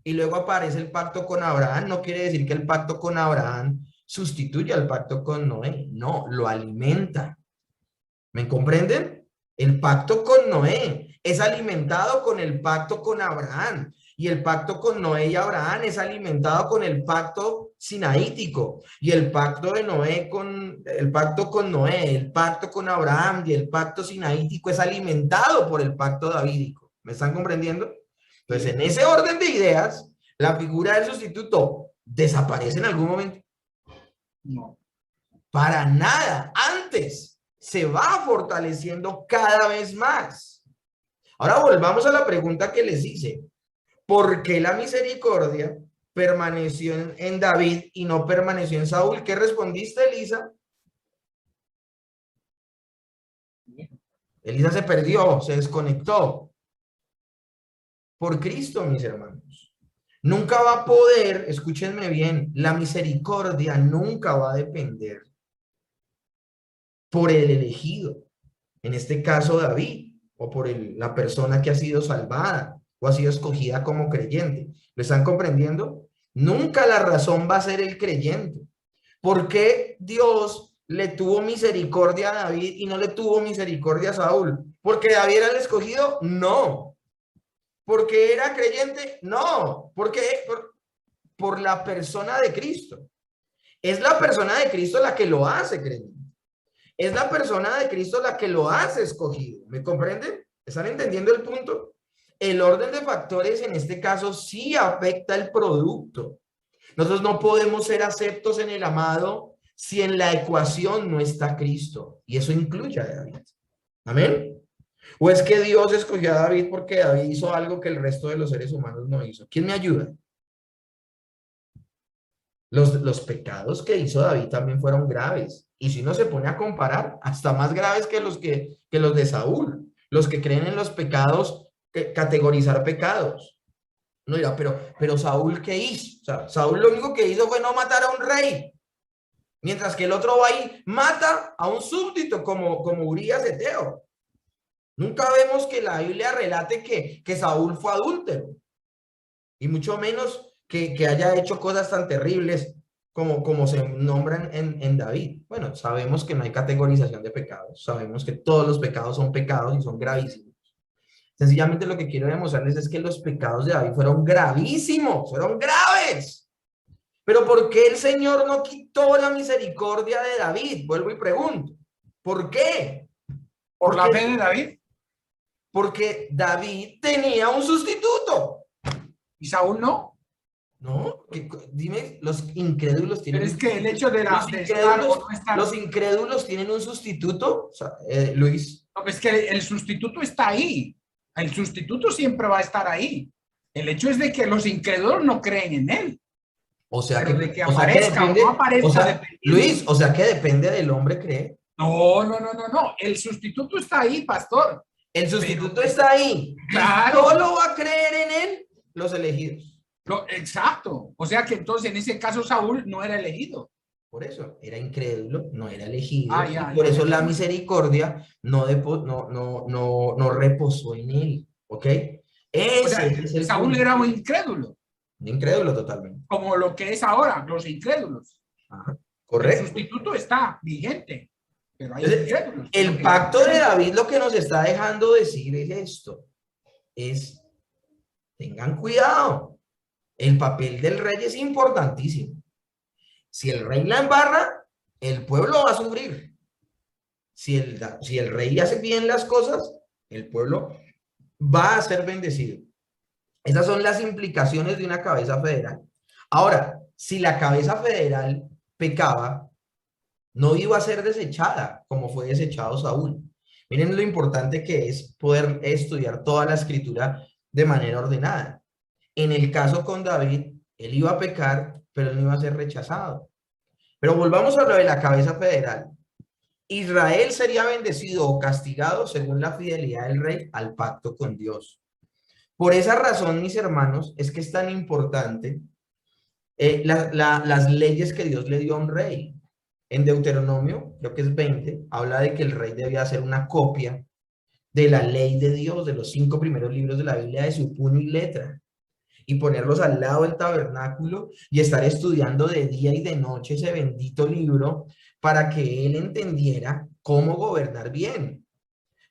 y luego aparece el pacto con Abraham, no quiere decir que el pacto con Abraham sustituya al pacto con Noé, no, lo alimenta. ¿Me comprenden? El pacto con Noé es alimentado con el pacto con Abraham. Y el pacto con Noé y Abraham es alimentado con el pacto sinaítico. Y el pacto de Noé el pacto con Noé, el pacto con Abraham y el pacto sinaítico es alimentado por el pacto davídico. ¿Me están comprendiendo? Entonces, en ese orden de ideas, la figura del sustituto desaparece en algún momento. No. Para nada. Antes se va fortaleciendo cada vez más. Ahora volvamos a la pregunta que les hice. ¿Por qué la misericordia permaneció en David y no permaneció en Saúl? ¿Qué respondiste, Elisa? Elisa se perdió, se desconectó. Por Cristo, mis hermanos. Nunca va a poder, escúchenme bien, la misericordia nunca va a depender por el elegido. En este caso, David, o por la persona que ha sido salvada o ha sido escogida como creyente. ¿Lo están comprendiendo? Nunca la razón va a ser el creyente. ¿Por qué Dios le tuvo misericordia a David y no le tuvo misericordia a Saúl? ¿Porque David era el escogido? No. ¿Porque era creyente? No. ¿Por qué? Por la persona de Cristo. Es la persona de Cristo la que lo hace creyente. Es la persona de Cristo la que lo hace escogido. ¿Me comprenden? ¿Están entendiendo el punto? El orden de factores en este caso sí afecta el producto. Nosotros no podemos ser aceptos en el amado si en la ecuación no está Cristo. Y eso incluye a David. ¿Amén? ¿O es que Dios escogió a David porque David hizo algo que el resto de los seres humanos no hizo? ¿Quién me ayuda? Los pecados que hizo David también fueron graves. Y si uno se pone a comparar, hasta más graves que los de Saúl. Los que creen en los pecados, categorizar pecados. No dirá, pero Saúl, ¿qué hizo? O sea, Saúl lo único que hizo fue no matar a un rey. Mientras que el otro va y mata a un súbdito como Urías Eteo. Nunca vemos que la Biblia relate que Saúl fue adúltero. Y mucho menos que haya hecho cosas tan terribles como se nombran en David. Bueno, sabemos que no hay categorización de pecados. Sabemos que todos los pecados son pecados y son gravísimos. Sencillamente lo que quiero demostrarles es que los pecados de David fueron gravísimos, fueron graves. Pero ¿por qué el Señor no quitó la misericordia de David? Vuelvo y pregunto. ¿Por qué? ¿Por la fe de David? Porque David tenía un sustituto. ¿Y Saúl no? No, dime, los incrédulos tienen. Pero es que el hecho de los incrédulos tienen un sustituto, o sea, Luis. No, es que el sustituto está ahí. El sustituto siempre va a estar ahí. El hecho es de que los incrédulos no creen en él. O sea, pero de que aparezca o no aparezca. O sea, Luis, o sea que depende del hombre creer. No. El sustituto está ahí, pastor. El sustituto está ahí. Claro. Solo va a creer en él los elegidos. Exacto. O sea que entonces en ese caso Saúl no era elegido. Por eso, era incrédulo, no era elegido. Ya, y por eso ya. la misericordia no reposó en él. ¿Ok? O sea, Ese es el Saúl punto. era un incrédulo, Un incrédulo totalmente. como lo que es ahora, los incrédulos. Ajá, El correcto. sustituto está vigente, pero hay Entonces, incrédulos. el pacto de David lo que nos está dejando decir es esto, es, tengan cuidado, el papel del rey es importantísimo. Si el rey la embarra, el pueblo va a sufrir. Si el rey hace bien las cosas, el pueblo va a ser bendecido. Esas son las implicaciones de una cabeza federal. Ahora, si la cabeza federal pecaba, no iba a ser desechada como fue desechado Saúl. Miren lo importante que es poder estudiar toda la escritura de manera ordenada. En el caso con David, él iba a pecar, pero él no iba a ser rechazado. Pero volvamos a lo de la cabeza federal. Israel sería bendecido o castigado según la fidelidad del rey al pacto con Dios. Por esa razón, mis hermanos, es que es tan importante las leyes que Dios le dio a un rey. En Deuteronomio, creo que es 20, habla de que el rey debía hacer una copia de la ley de Dios, de los 5 primeros libros de la Biblia, de su puño y letra, y ponerlos al lado del tabernáculo y estar estudiando de día y de noche ese bendito libro para que él entendiera cómo gobernar bien.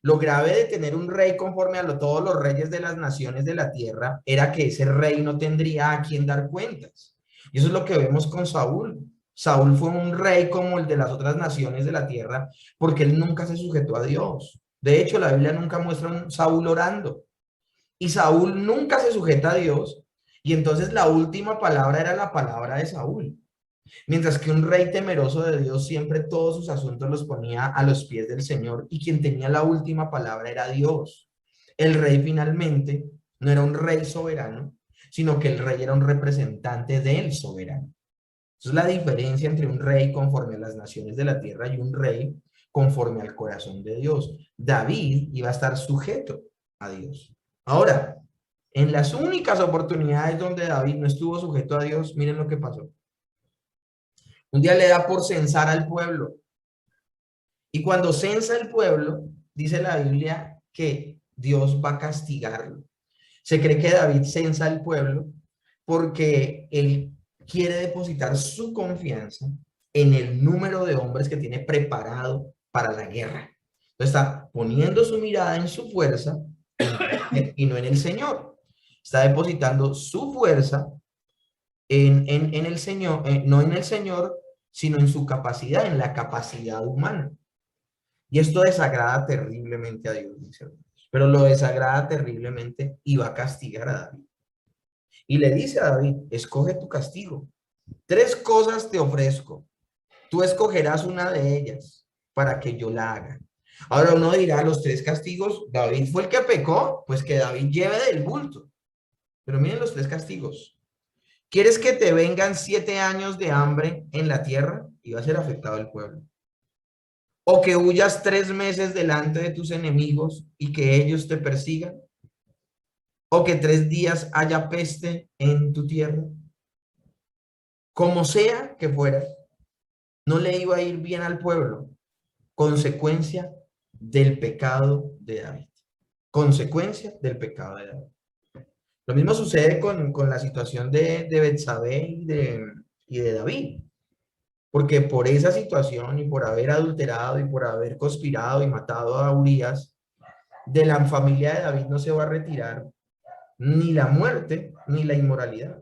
Lo grave de tener un rey conforme a todos los reyes de las naciones de la tierra era que ese rey no tendría a quien dar cuentas. Y eso es lo que vemos con Saúl. Saúl fue un rey como el de las otras naciones de la tierra porque él nunca se sujetó a Dios. De hecho, la Biblia nunca muestra a un Saúl orando. Y Saúl nunca se sujeta a Dios. Y entonces la última palabra era la palabra de Saúl. Mientras que un rey temeroso de Dios siempre todos sus asuntos los ponía a los pies del Señor y quien tenía la última palabra era Dios. El rey finalmente no era un rey soberano, sino que el rey era un representante del soberano. Esa es la diferencia entre un rey conforme a las naciones de la tierra y un rey conforme al corazón de Dios. David iba a estar sujeto a Dios. Ahora, en las únicas oportunidades donde David no estuvo sujeto a Dios, miren lo que pasó. Un día le da por censar al pueblo. Y cuando censa el pueblo, dice la Biblia que Dios va a castigarlo. Se cree que David censa al pueblo porque él quiere depositar su confianza en el número de hombres que tiene preparado para la guerra. Entonces está poniendo su mirada en su fuerza y no en el Señor. Está depositando su fuerza en el Señor, no en el Señor, sino en su capacidad, en la capacidad humana. Y esto desagrada terriblemente a Dios, mis hermanos. Pero lo desagrada terriblemente y va a castigar a David. Y le dice a David, escoge tu castigo. 3 cosas te ofrezco. Tú escogerás una de ellas para que yo la haga. Ahora uno dirá, los 3 castigos, David fue el que pecó, pues que David lleve del bulto. Pero miren los 3 castigos. ¿Quieres que te vengan 7 años de hambre en la tierra? Y va a ser afectado el pueblo. ¿O que huyas 3 meses delante de tus enemigos y que ellos te persigan? ¿O que 3 días haya peste en tu tierra? Como sea que fuera, no le iba a ir bien al pueblo. Consecuencia del pecado de David. Consecuencia del pecado de David. Lo mismo sucede con la situación de Betsabé y de David. Porque por esa situación y por haber adulterado y por haber conspirado y matado a Urías, de la familia de David no se va a retirar ni la muerte ni la inmoralidad.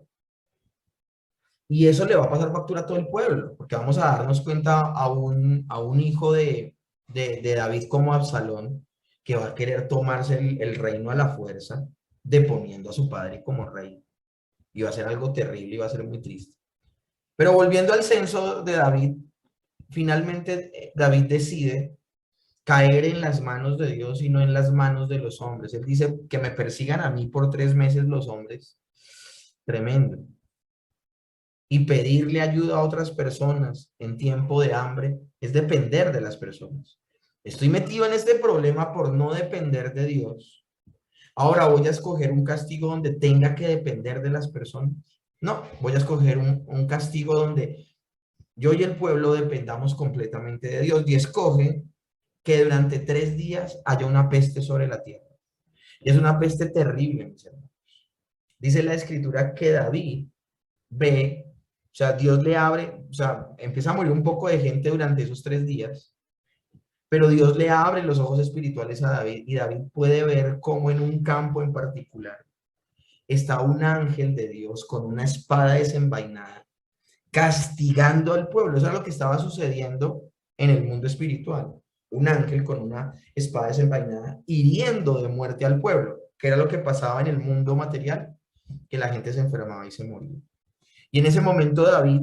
Y eso le va a pasar factura a todo el pueblo, porque vamos a darnos cuenta a un hijo de David como Absalón, que va a querer tomarse el reino a la fuerza, deponiendo a su padre como rey. Y va a ser algo terrible y va a ser muy triste. Pero volviendo al censo de David, finalmente David decide caer en las manos de Dios y no en las manos de los hombres. Él dice que me persigan a mí por 3 meses los hombres. Tremendo. Y pedirle ayuda a otras personas en tiempo de hambre es depender de las personas. Estoy metido en este problema por no depender de Dios. Ahora voy a escoger un castigo donde tenga que depender de las personas. No, voy a escoger un castigo donde yo y el pueblo dependamos completamente de Dios. Y escoge que durante 3 días haya una peste sobre la tierra. Y es una peste terrible, mis hermanos. Dice la escritura que David ve, o sea, Dios le abre, o sea, empieza a morir un poco de gente durante esos 3 días, pero Dios le abre los ojos espirituales a David y David puede ver cómo en un campo en particular está un ángel de Dios con una espada desenvainada castigando al pueblo. Eso es lo que estaba sucediendo en el mundo espiritual. Un ángel con una espada desenvainada hiriendo de muerte al pueblo, que era lo que pasaba en el mundo material, que la gente se enfermaba y se moría. Y en ese momento David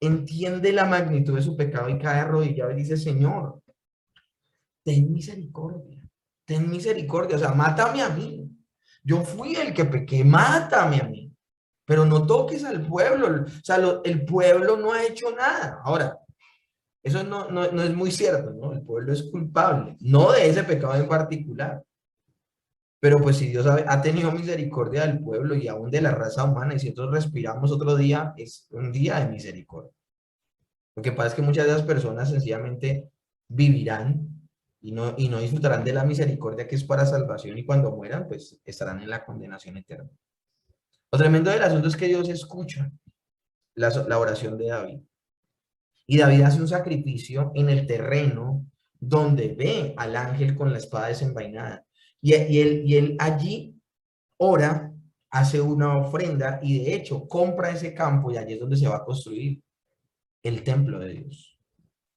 entiende la magnitud de su pecado y cae arrodillado y dice: Señor, ten misericordia, o sea, mátame a mí. Yo fui el que pequé, mátame a mí. Pero no toques al pueblo, o sea, el pueblo no ha hecho nada. Ahora, eso no es muy cierto, ¿no? El pueblo es culpable, no de ese pecado en particular. Pero pues si Dios ha tenido misericordia del pueblo y aún de la raza humana, y si nosotros respiramos otro día, es un día de misericordia. Lo que pasa es que muchas de esas personas sencillamente vivirán y no disfrutarán de la misericordia que es para salvación, y cuando mueran, pues estarán en la condenación eterna. Lo tremendo del asunto es que Dios escucha la oración de David. Y David hace un sacrificio en el terreno donde ve al ángel con la espada desenvainada. Y él allí ora, hace una ofrenda y de hecho compra ese campo, y allí es donde se va a construir el templo de Dios.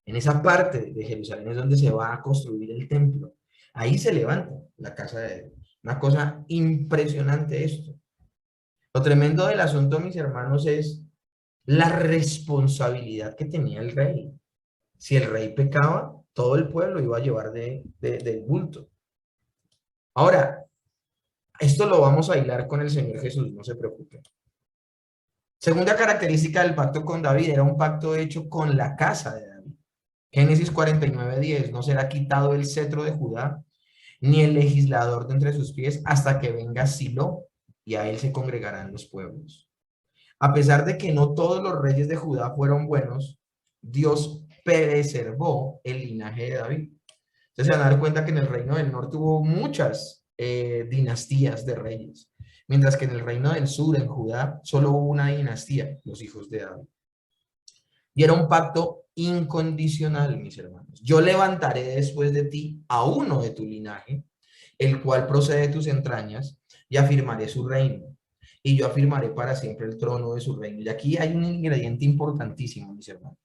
En esa parte de Jerusalén es donde se va a construir el templo. Ahí se levanta la casa de Dios. Una cosa impresionante esto. Lo tremendo del asunto, mis hermanos, es la responsabilidad que tenía el rey. Si el rey pecaba, todo el pueblo iba a llevar del bulto. Ahora, esto lo vamos a hilar con el Señor Jesús, no se preocupen. Segunda característica del pacto con David, era un pacto hecho con la casa de David. Génesis 49:10, no será quitado el cetro de Judá, ni el legislador de entre sus pies, hasta que venga Silo, y a él se congregarán los pueblos. A pesar de que no todos los reyes de Judá fueron buenos, Dios preservó el linaje de David. Ustedes se van a dar cuenta que en el reino del norte hubo muchas dinastías de reyes, mientras que en el reino del sur, en Judá, solo hubo una dinastía, los hijos de David. Y era un pacto incondicional, mis hermanos. Yo levantaré después de ti a uno de tu linaje, el cual procede de tus entrañas, y afirmaré su reino. Y yo afirmaré para siempre el trono de su reino. Y aquí hay un ingrediente importantísimo, mis hermanos.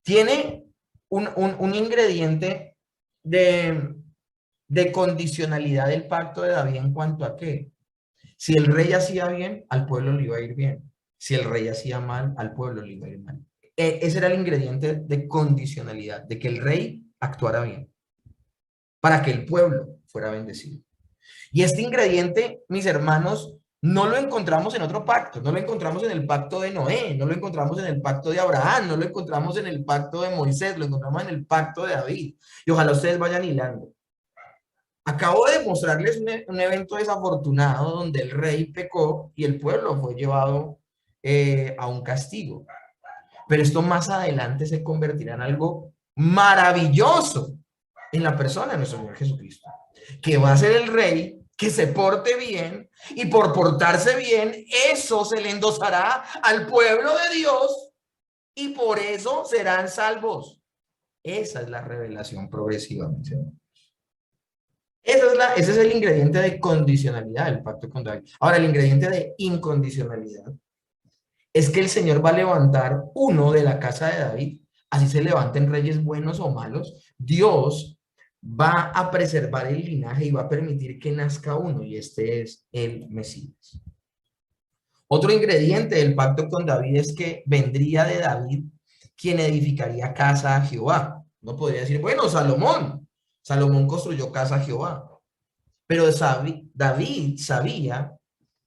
Tiene un ingrediente de condicionalidad del pacto de David en cuanto a qué. Si el rey hacía bien, al pueblo le iba a ir bien. Si el rey hacía mal, al pueblo le iba a ir mal. Ese era el ingrediente de condicionalidad, de que el rey actuara bien, para que el pueblo fuera bendecido. Y este ingrediente, mis hermanos, no lo encontramos en otro pacto, no lo encontramos en el pacto de Noé, no lo encontramos en el pacto de Abraham, no lo encontramos en el pacto de Moisés, lo encontramos en el pacto de David. Y ojalá ustedes vayan hilando. Acabo de mostrarles un evento desafortunado donde el rey pecó y el pueblo fue llevado a un castigo. Pero esto más adelante se convertirá en algo maravilloso en la persona de nuestro Señor Jesucristo, que va a ser el rey que se porte bien, y por portarse bien, eso se le endosará al pueblo de Dios y por eso serán salvos. Esa es la revelación progresiva, mis hermanos. Ese es el ingrediente de condicionalidad del pacto con David. Ahora, el ingrediente de incondicionalidad es que el Señor va a levantar uno de la casa de David, así se levanten reyes buenos o malos. Dios va a preservar el linaje y va a permitir que nazca uno, y este es el Mesías. Otro ingrediente del pacto con David es que vendría de David quien edificaría casa a Jehová. No podría decir, bueno, Salomón construyó casa a Jehová. Pero David sabía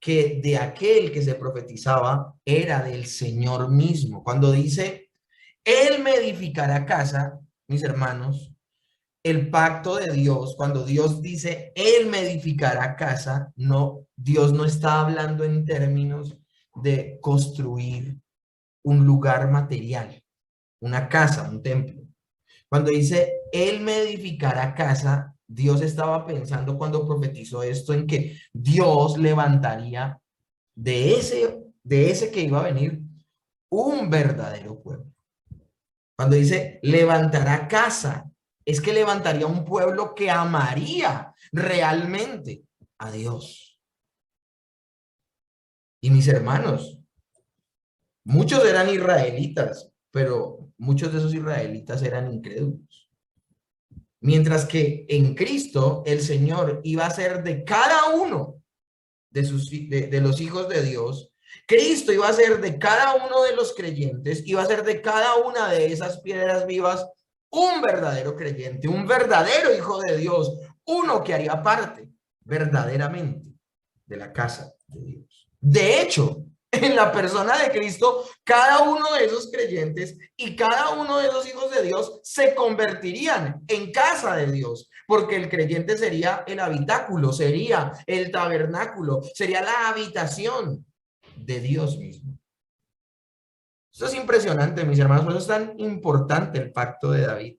que de aquel que se profetizaba era del Señor mismo. Cuando dice, Él me edificará casa, mis hermanos, el pacto de Dios, cuando Dios dice, Él me edificará casa, no, Dios no está hablando en términos de construir un lugar material, una casa, un templo. Cuando dice, Él me edificará casa, Dios estaba pensando cuando profetizó esto en que Dios levantaría de ese que iba a venir un verdadero pueblo. Cuando dice levantará casa, es que levantaría un pueblo que amaría realmente a Dios. Y mis hermanos, muchos eran israelitas, pero muchos de esos israelitas eran incrédulos. Mientras que en Cristo el Señor iba a ser de cada uno de los hijos de Dios, Cristo iba a ser de cada uno de los creyentes, iba a ser de cada una de esas piedras vivas un verdadero creyente, un verdadero hijo de Dios, uno que haría parte verdaderamente de la casa de Dios. De hecho, en la persona de Cristo, cada uno de esos creyentes y cada uno de esos hijos de Dios se convertirían en casa de Dios, porque el creyente sería el habitáculo, sería el tabernáculo, sería la habitación de Dios mismo. Esto es impresionante, mis hermanos, por eso es tan importante el pacto de David.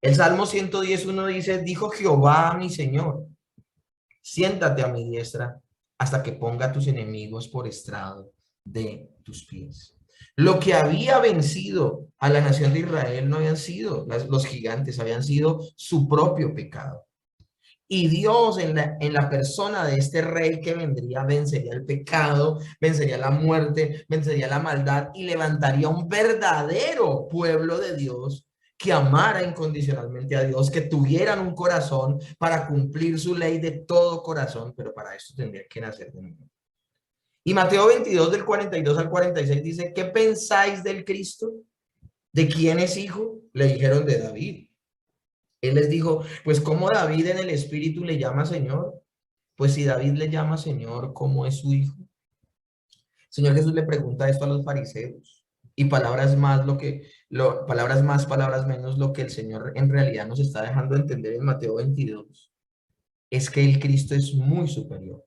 El Salmo 110:1 dice, dijo Jehová a mi Señor, siéntate a mi diestra hasta que ponga a tus enemigos por estrado de tus pies. Lo que había vencido a la nación de Israel no habían sido los gigantes, habían sido su propio pecado. Y Dios en la persona de este rey que vendría, vencería el pecado, vencería la muerte, vencería la maldad y levantaría un verdadero pueblo de Dios que amara incondicionalmente a Dios, que tuvieran un corazón para cumplir su ley de todo corazón, pero para eso tendría que nacer de nuevo. Y Mateo 22 del 42 al 46 dice, ¿qué pensáis del Cristo? ¿De quién es hijo? Le dijeron de David. Él les dijo, pues ¿cómo David en el espíritu le llama Señor? Pues si David le llama Señor, ¿cómo es su hijo? Señor Jesús le pregunta esto a los fariseos. Y palabras más, palabras menos, lo que el Señor en realidad nos está dejando entender en Mateo 22 es que el Cristo es muy superior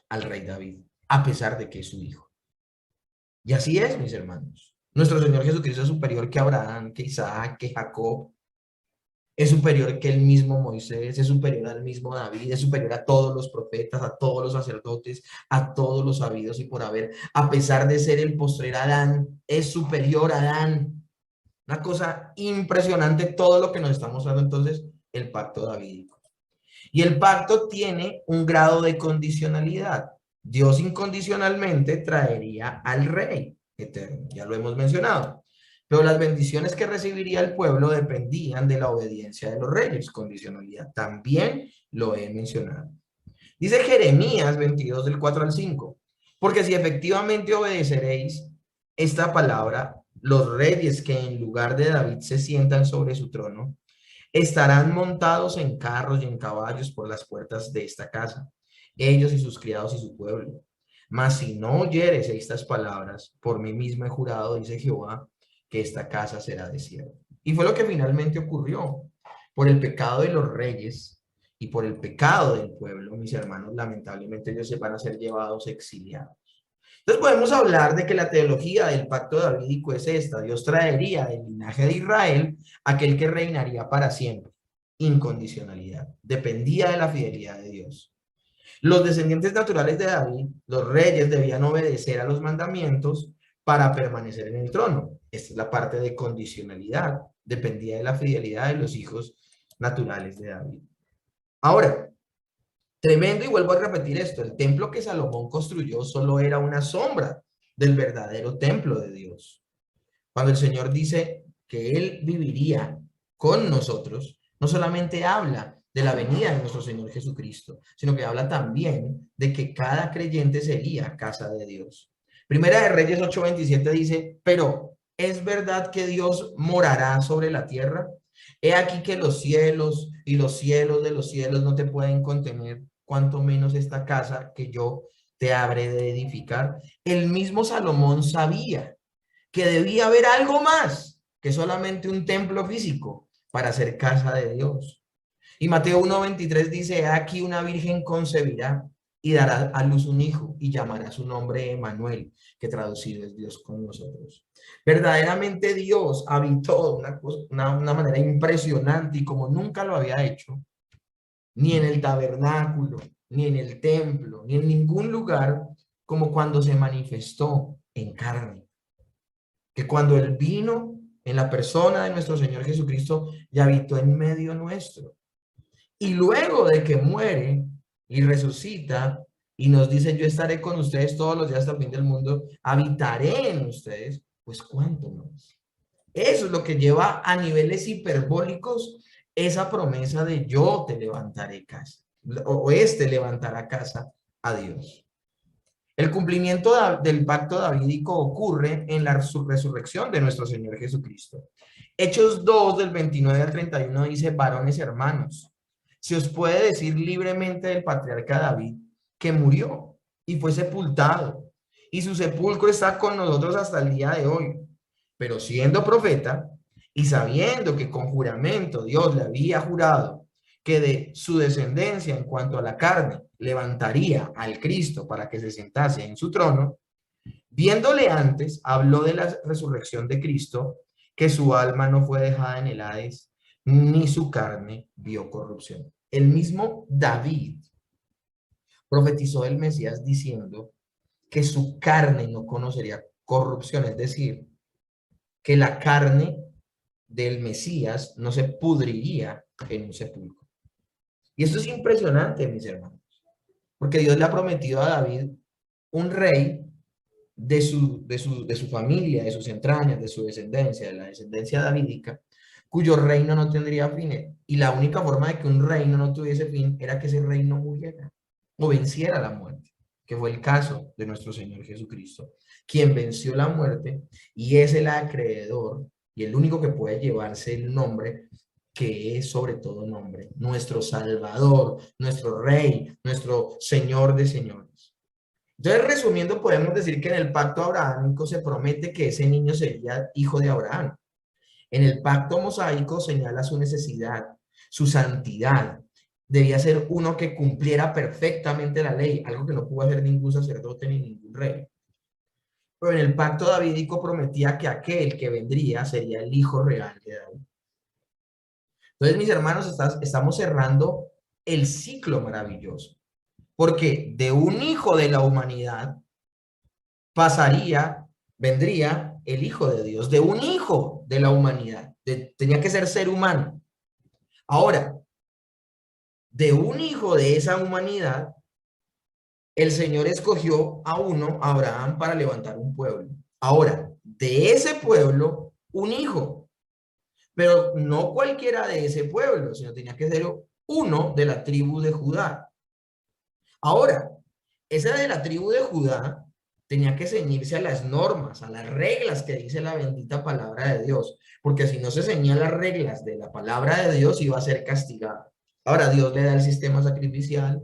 al rey David, a pesar de que es su hijo. Y así es, mis hermanos. Nuestro Señor Jesucristo es superior que Abraham, que Isaac, que Jacob. Es superior que el mismo Moisés, es superior al mismo David, es superior a todos los profetas, a todos los sacerdotes, a todos los habidos y por haber. A pesar de ser el postrer Adán, es superior a Adán. Una cosa impresionante todo lo que nos está mostrando entonces el pacto davídico. Y el pacto tiene un grado de condicionalidad. Dios incondicionalmente traería al rey eterno, ya lo hemos mencionado. Pero las bendiciones que recibiría el pueblo dependían de la obediencia de los reyes, condicionalidad. También lo he mencionado. Dice Jeremías 22 del 4 al 5, porque si efectivamente obedeceréis esta palabra, los reyes que en lugar de David se sientan sobre su trono, estarán montados en carros y en caballos por las puertas de esta casa, ellos y sus criados y su pueblo. Mas si no oyeres estas palabras, por mí mismo he jurado, dice Jehová, que esta casa será desierta. Y fue lo que finalmente ocurrió. Por el pecado de los reyes y por el pecado del pueblo, mis hermanos, lamentablemente ellos se van a ser llevados exiliados. Entonces podemos hablar de que la teología del pacto davídico es esta. Dios traería del linaje de Israel aquel que reinaría para siempre. Incondicionalidad. Dependía de la fidelidad de Dios. Los descendientes naturales de David, los reyes, debían obedecer a los mandamientos para permanecer en el trono. Esta es la parte de condicionalidad. Dependía de la fidelidad de los hijos naturales de David. Ahora, tremendo, y vuelvo a repetir esto, el templo que Salomón construyó solo era una sombra del verdadero templo de Dios. Cuando el Señor dice que Él viviría con nosotros, no solamente habla de la venida de nuestro Señor Jesucristo, sino que habla también de que cada creyente sería casa de Dios. Primera de Reyes 8:27 dice, pero ¿es verdad que Dios morará sobre la tierra? He aquí que los cielos y los cielos de los cielos no te pueden contener, cuanto menos esta casa que yo te habré de edificar. El mismo Salomón sabía que debía haber algo más que solamente un templo físico para ser casa de Dios. Y Mateo 1:23 dice, aquí una virgen concebirá y dará a luz un hijo y llamará su nombre Emmanuel, que traducido es Dios con nosotros. Verdaderamente Dios habitó una manera impresionante y como nunca lo había hecho, ni en el tabernáculo, ni en el templo, ni en ningún lugar, como cuando se manifestó en carne. Que cuando Él vino en la persona de nuestro Señor Jesucristo y habitó en medio nuestro. Y luego de que muere y resucita y nos dice, yo estaré con ustedes todos los días hasta el fin del mundo, habitaré en ustedes, pues cuánto más. Eso es lo que lleva a niveles hiperbólicos esa promesa de yo te levantaré casa, o levantará casa a Dios. El cumplimiento del pacto davídico ocurre en la resurrección de nuestro Señor Jesucristo. Hechos 2 del 29 al 31 dice, varones hermanos, se os puede decir libremente del patriarca David que murió y fue sepultado, y su sepulcro está con nosotros hasta el día de hoy. Pero siendo profeta y sabiendo que con juramento Dios le había jurado que de su descendencia en cuanto a la carne levantaría al Cristo para que se sentase en su trono, viéndole antes, habló de la resurrección de Cristo, que su alma no fue dejada en el Hades, ni su carne vio corrupción. El mismo David profetizó del Mesías diciendo que su carne no conocería corrupción, es decir, que la carne del Mesías no se pudriría en un sepulcro. Y esto es impresionante, mis hermanos, porque Dios le ha prometido a David un rey de su familia, de sus entrañas, de su descendencia, de la descendencia davídica, cuyo reino no tendría fin. Y la única forma de que un reino no tuviese fin era que ese reino muriera o venciera la muerte, que fue el caso de nuestro Señor Jesucristo, quien venció la muerte y es el acreedor y el único que puede llevarse el nombre que es sobre todo nombre, nuestro Salvador, nuestro Rey, nuestro Señor de señores. Entonces, resumiendo, podemos decir que en el pacto abrahámico se promete que ese niño sería hijo de Abraham. En el pacto mosaico señala su necesidad, su santidad. Debía ser uno que cumpliera perfectamente la ley, algo que no pudo hacer ningún sacerdote ni ningún rey. Pero en el pacto davídico prometía que aquel que vendría sería el hijo real de David. Entonces, mis hermanos, estamos cerrando el ciclo maravilloso, porque de un hijo de la humanidad vendría el Hijo de Dios, de un hijo de la humanidad, tenía que ser humano. Ahora, de un hijo de esa humanidad, el Señor escogió a uno, a Abraham, para levantar un pueblo. Ahora, de ese pueblo, un hijo. Pero no cualquiera de ese pueblo, sino tenía que ser uno de la tribu de Judá. Ahora, ese de la tribu de Judá tenía que ceñirse a las normas, a las reglas que dice la bendita palabra de Dios, porque si no se ceñía a las reglas de la palabra de Dios, iba a ser castigado. Ahora Dios le da el sistema sacrificial,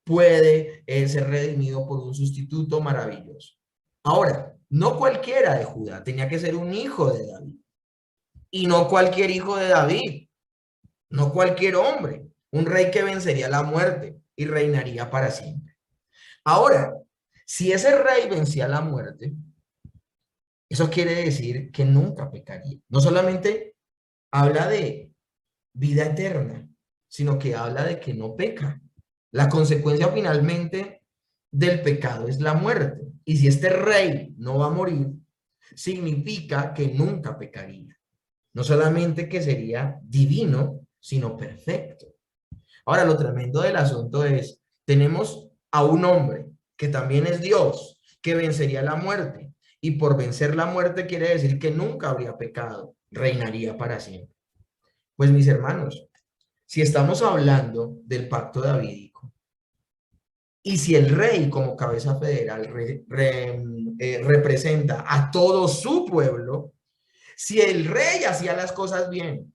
puede ser redimido por un sustituto maravilloso. Ahora, no cualquiera de Judá, tenía que ser un hijo de David. Y no cualquier hijo de David, no cualquier hombre, un rey que vencería la muerte y reinaría para siempre. Ahora, si ese rey vencía la muerte, eso quiere decir que nunca pecaría. No solamente habla de vida eterna, sino que habla de que no peca. La consecuencia finalmente del pecado es la muerte. Y si este rey no va a morir, significa que nunca pecaría. No solamente que sería divino, sino perfecto. Ahora, lo tremendo del asunto es, tenemos a un hombre que también es Dios, que vencería la muerte. Y por vencer la muerte quiere decir que nunca habría pecado, reinaría para siempre. Pues mis hermanos, si estamos hablando del pacto davídico, y si el rey como cabeza federal representa a todo su pueblo, si el rey hacía las cosas bien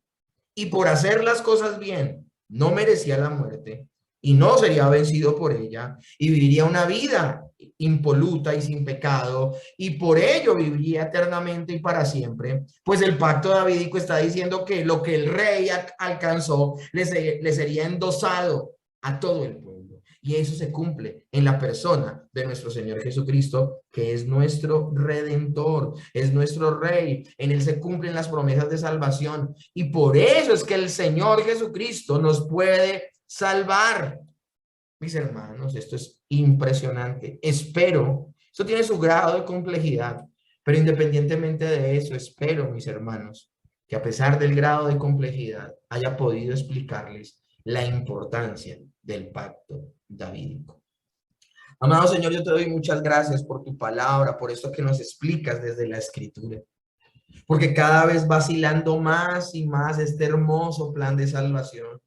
y por hacer las cosas bien no merecía la muerte y no sería vencido por ella y viviría una vida impoluta y sin pecado y por ello viviría eternamente y para siempre, pues el pacto davídico está diciendo que lo que el rey alcanzó le sería endosado a todo el pueblo Y eso se cumple en la persona de nuestro Señor Jesucristo, que es nuestro Redentor, es nuestro Rey. En Él se cumplen las promesas de salvación. Y por eso es que el Señor Jesucristo nos puede salvar. Mis hermanos, esto es impresionante. Espero, esto tiene su grado de complejidad, pero independientemente de eso, espero, mis hermanos, que a pesar del grado de complejidad, haya podido explicarles la importancia del pacto davídico. Amado Señor, yo te doy muchas gracias por tu palabra, por esto que nos explicas desde la Escritura, porque cada vez vacilando más y más este hermoso plan de salvación,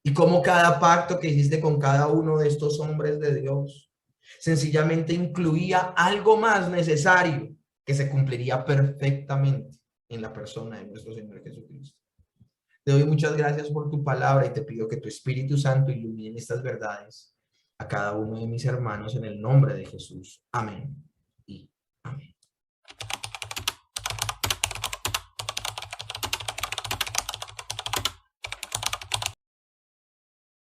y cómo cada pacto que hiciste con cada uno de estos hombres de Dios sencillamente incluía algo más necesario que se cumpliría perfectamente en la persona de nuestro Señor Jesucristo. Te doy muchas gracias por tu palabra y te pido que tu Espíritu Santo ilumine estas verdades a cada uno de mis hermanos en el nombre de Jesús. Amén.